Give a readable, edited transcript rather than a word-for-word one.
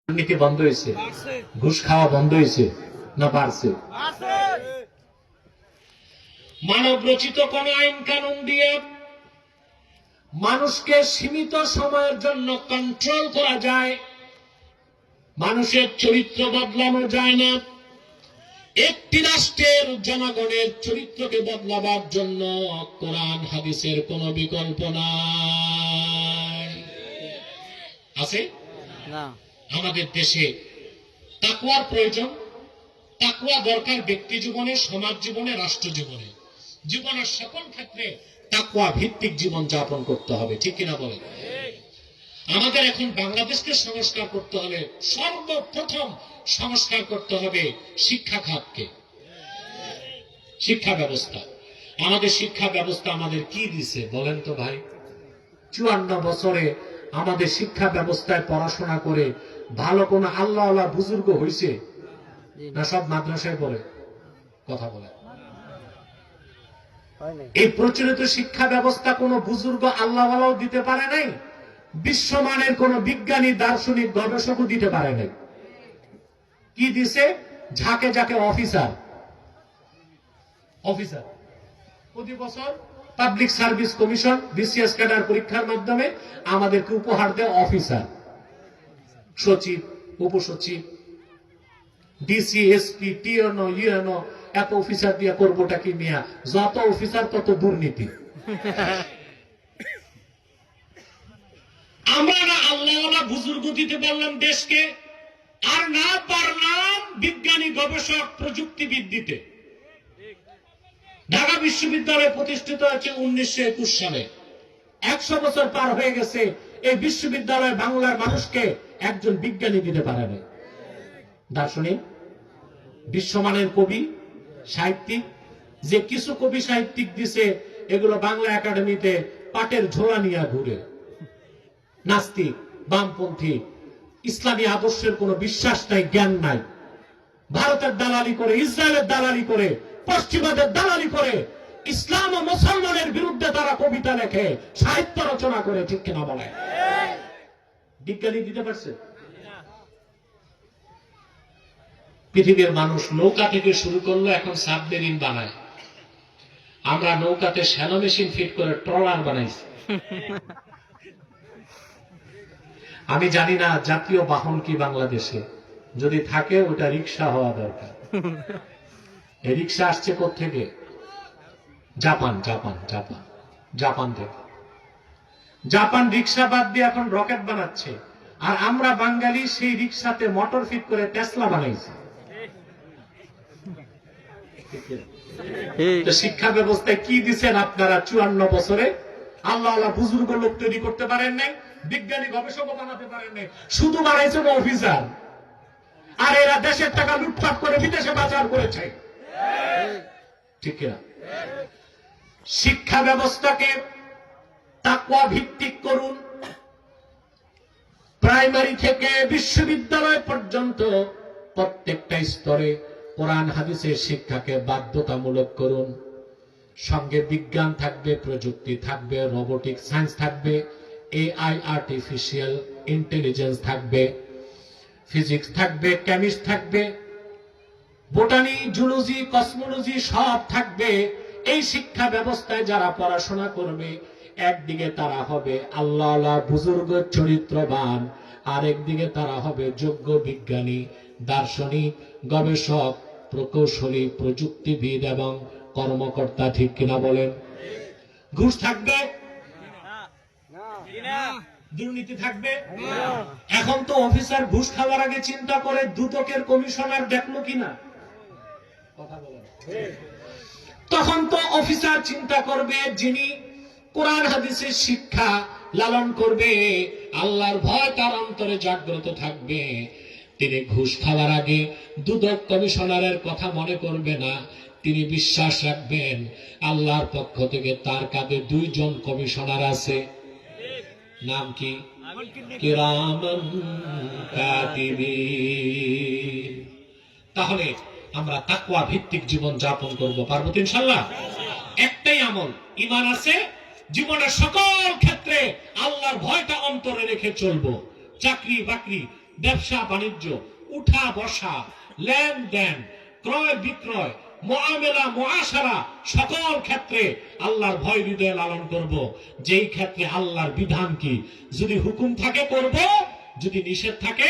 দুর্নীতি বন্ধ হয়েছে, ঘুষ খাওয়া বন্ধ হয়েছে না বাড়ছে? মানব রচিত কোন আইন কানুন দিয়ে মানুষকে সীমিত সময়ের জন্য কন্ট্রোল করা যায়? মানুষের চরিত্র বদলানো যায় না। একটি রাষ্ট্রের জনগণের চরিত্রকে বদলাবার জন্য কোরআন হাদিসের কোন বিকল্প নাই। আছে না? আমাদের দেশে তাকওয়ার প্রয়োজন। তাকওয়া দরকার ব্যক্তি জীবনে, সমাজ জীবনে, রাষ্ট্র জীবনে, জীবনের সকল ক্ষেত্রে তাকওয়া ভিত্তিক জীবন যাপন করতে হবে। ঠিক কিনা বলেন? আমাদের এখন বাংলাদেশকে সংস্কার করতে হলে সর্বপ্রথম সংস্কার করতে হবে শিক্ষা খাতকে, শিক্ষা ব্যবস্থা। আমাদের শিক্ষা ব্যবস্থা আমাদের কি দিছে বলেন তো ভাই? 54 বছরে আমাদের শিক্ষা ব্যবস্থায় পড়াশোনা করে ভালো কোন আল্লাহওয়ালা বুজুর্গ হয়েছে না? সব মাদ্রাসায় পড়ে। কথা বলে এই প্রচলিত শিক্ষা ব্যবস্থা কোন বুজুর্গ আল্লাহওয়ালাও দিতে পারে নাই, বিশ্বমানের কোন বিজ্ঞানী দার্শনিক গবেষকও দিতে পারে নাই। কি দিছে? ঝাঁকে ঝাঁকে অফিসার। অফিসার প্রতি বছর public service commission BCS cadre পরীক্ষার মাধ্যমে আমাদেরকে উপহার দেয় অফিসার, সচিব, উপসচিব, ডিসি, এসপি, টিএনও, ইউএনও। এত অফিসার দিয়ে করবোটা কি মিয়া? যত অফিসার তত দুর্নীতি। আমরা না আল্লাহওয়ালা বুজুর্গ দিতে পারলাম দেশকে, আর না পারলাম বিজ্ঞানী, গবেষক, প্রযুক্তিবিদ দিতে। ঢাকা বিশ্ববিদ্যালয় প্রতিষ্ঠিত হয়েছে 1921 সালে। 100 বছর পার হয়ে গেছে, এই বিশ্ববিদ্যালয় বাংলার মানুষকে একজন বিজ্ঞানী দিতে পারে না। দার্শনিক, বিশ্বমানের কবি, সাহিত্যিক, যে কিছু কবি সাহিত্যিক দিছে এগুলো বাংলা একাডেমিতে পাটের ঝোলা নিয়ে ঘুরে। নাস্তিক, বামপন্থী, ইসলামী আদর্শের কোন বিশ্বাস নাই, জ্ঞান নাই। ভারতের দালালি করে, ইসরায়েলের দালালি করে, পশ্চিমাদের দালালি করে, ইসলাম ও মুসলমানের বিরুদ্ধে তারা কবিতা লেখে, সাহিত্য রচনা করে। ঠিক কিনা বলে? বিজ্ঞানী দিতে পারছে? পৃথিবীর মানুষ নৌকা থেকে শুরু করলো, এখন সাবমেরিন বানায়। আমরা নৌকাতে শ্যালো মেশিন ফিট করে ট্রলার বানাইছি। আমি জানি না জাতীয় বাহন কি বাংলাদেশে, যদি থাকে ওটা রিক্সা হওয়া দরকার। এই রিক্সা আসছে কোত্থেকে? জাপান, জাপান, জাপান, জাপান থেকে। জাপান রিক্সা বাদ দিয়ে এখন রকেট বানাচ্ছে, আর আমরা বাঙালি সেই রিক্সাতে মোটর ফিট করে টেসলা বানাইছি। শিক্ষা ব্যবস্থায় কি দিচ্ছেন আপনারা 54 বছরে? আল্লাহ বুজুর্গ লোক তৈরি করতে পারেন নাই, বিজ্ঞানী গবেষক বানাতে পারেন নাই, শুধু বানাইছেন অফিসার। আর এরা দেশের টাকা লুটপাট করে বিদেশে পাচার করেছে। ঠিক না? শিক্ষা ব্যবস্থাকে তাকওয়া ভিত্তিক করুন। প্রাইমারি থেকে বিশ্ববিদ্যালয় পর্যন্ত প্রত্যেকটা স্তরে কোরআন হাদিসের শিক্ষাকে বাধ্যতামূলক করুন। সঙ্গে বিজ্ঞান থাকবে, প্রযুক্তি থাকবে, রোবোটিক সায়েন্স থাকবে, এআই আর্টিফিশিয়াল ইন্টেলিজেন্স থাকবে, ফিজিক্স থাকবে, কেমিস্ট থাকবে, বোটানি, জুলজি, কসমোলজি সব থাকবে। এই শিক্ষা ব্যবস্থায় যারা পড়াশোনা করবে, একদিকে তারা হবে আল্লাহওয়ালা বুজুর্গ চরিত্রবান, আর একদিকে তারা হবে যোগ্য বিজ্ঞানী, দার্শনিক, গবেষক, প্রকৌশলী, প্রযুক্তিবিদ এবং কর্মকর্তা। ঠিক কিনা বলেন? ঘুষ থাকবে? দুর্নীতি থাকবে? এখন তো অফিসার ঘুষ খাওয়ার আগে চিন্তা করে দুদকের কমিশনার দেখলো কিনা। কথা বলেন। তখন তো অফিসার চিন্তা করবে, যিনি কোরআন হাদিসের শিক্ষা লালন করবে, আল্লাহর ভয় তার অন্তরে জাগ্রত থাকবে, তিনি ঘুষ খাওয়ার আগে দুদক কমিশনারের কথা মনে করবে না। তিনি বিশ্বাস রাখবেন আল্লাহর পক্ষ থেকে তার কাঁধে 2 জন কমিশনার আছে। নাম কি? কিরামান কাতিবিন। তাহলে আমরা তাকওয়া ভিত্তিক জীবন যাপন করব, পারবো তো ইনশাআল্লাহ? একটাই আমল, ঈমান আছে, জীবনের সকল ক্ষেত্রে আল্লাহর ভয়টা অন্তরে রেখে চলবো। চাকরি বাকরি ব্যবসা বাণিজ্য, উঠা বসা, লেনদেন, ক্রয় বিক্রয়, মুআমেলা মুআশারা, সকল ক্ষেত্রে আল্লাহর ভয় হৃদয়ে লালন করব। যেই ক্ষেত্রে আল্লাহর বিধান কি, যদি হুকুম থাকে করব, যদি নিষেধ থাকে